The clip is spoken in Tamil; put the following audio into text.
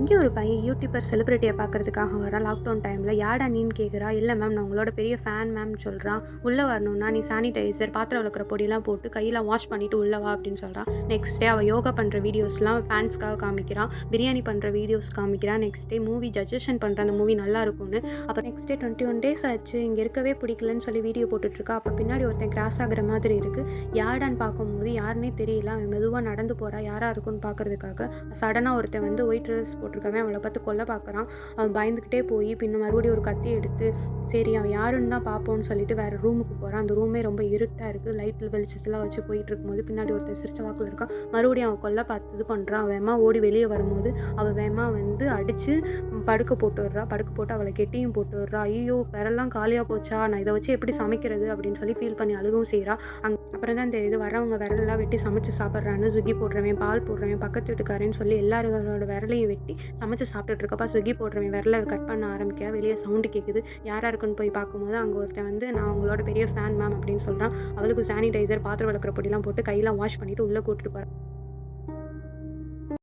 இங்கே ஒரு பையன் யூடியூபர் செலிபிரிட்டியை பார்க்கறதுக்காக வரான். லாக்டவுன் டைமில் யாடா நீன்னு கேட்குறா. இல்லை மேம், நான் உங்களோட பெரிய ஃபேன் மேம் சொல்கிறான். உள்ளே வரணும்னா நீ சானிடைசர், பாத்திரம் விளக்குற பொடியெல்லாம் போட்டு கையெல்லாம் வாஷ் பண்ணிவிட்டு உள்ளே வா அப்படின்னு சொல்கிறான். நெக்ஸ்ட் டே அவள் யோகா பண்ணுற வீடியோஸ்லாம் ஃபேன்ஸ்க்காக காமிக்கிறான். பிரியாணி பண்ணுற வீடியோஸ் காமிக்கிறான். நெக்ஸ்ட் டே மூவி சஜஷன் பண்ணுற அந்த மூவி நல்லா இருக்கும்னு. அப்போ நெக்ஸ்ட் டே 21 டேஸ் ஆச்சு, இங்கே இருக்கவே பிடிக்கலன்னு சொல்லி வீடியோ போட்டுட்ருக்கா. அப்போ பின்னாடி ஒருத்தன் கிராஸ் ஆகிற மாதிரி இருக்குது. யாடான்னு பார்க்கும்போது யாருன்னே தெரியல. அவன் மெதுவாக நடந்து போகிறான். யாராக இருக்குன்னு பார்க்கறதுக்காக. சடனாக ஒருத்தன் வந்து ஒயிட் ட்ரெஸ் போட்டிருக்கவன் அவளை பார்த்து கொல்ல பார்க்குறான். அவன் பயந்துக்கிட்டே போய் பின்ன மறுபடியும் ஒரு கத்தி எடுத்து சரி அவன் யாருன்னு தான் பார்ப்போன்னு சொல்லிட்டு வேறு ரூமுக்கு போகிறான். அந்த ரூமே ரொம்ப இருட்டாக இருக்குது. லைட்டில் வெளிச்சத்தெல்லாம் வச்சு போயிட்டு இருக்கும்போது பின்னாடி ஒருத்தர் சிரிச்ச வாக்கில் இருக்கான். மறுபடியும் அவன் கொல்ல பார்த்து இது பண்ணுறான். அவன் வேமா ஓடி வெளியே வரும்போது அவள் வேமா வந்து அடித்து படுக்க போட்டு விட்றா. படுக்க போட்டு அவளை கெட்டியும் போட்டு விட்றா. ஐயோ விரல்லாம் காலியாக போச்சா, நான் இதை வச்சு எப்படி சமைக்கிறது அப்படின்னு சொல்லி ஃபீல் பண்ணி அழுகவும் செய்கிறா. அப்புறம் தான் தெரியுது வரவங்க விரலெல்லாம் வெட்டி சமைச்சு சாப்பிட்றான்னு. ஸ்விக்கி போடுறவன், பால் போடுறவன், பக்கத்து வீட்டுக்காரன்னு சொல்லி எல்லாரோட விரலையும் வெட்டி சமைச்சு சாப்பிட்டுட்டு இருக்கப்பா. ஸ்விக்கி போடுறவன் விரலை கட் பண்ண ஆரம்பிக்க வெளியே சவுண்டு கேட்குது. யாராக இருக்குன்னு போய் பார்க்கும்போது அங்கே ஒருத்தன் வந்து நான் உங்களோட பெரிய ஃபேன் மேம் அப்படின்னு சொல்கிறான். அவளுக்கு சானிடைசர், பாத்திரம் விளக்குற பொடியெல்லாம் போட்டு கையெல்லாம் வாஷ் பண்ணிவிட்டு உள்ளே கூட்டிட்டு போகிறான்.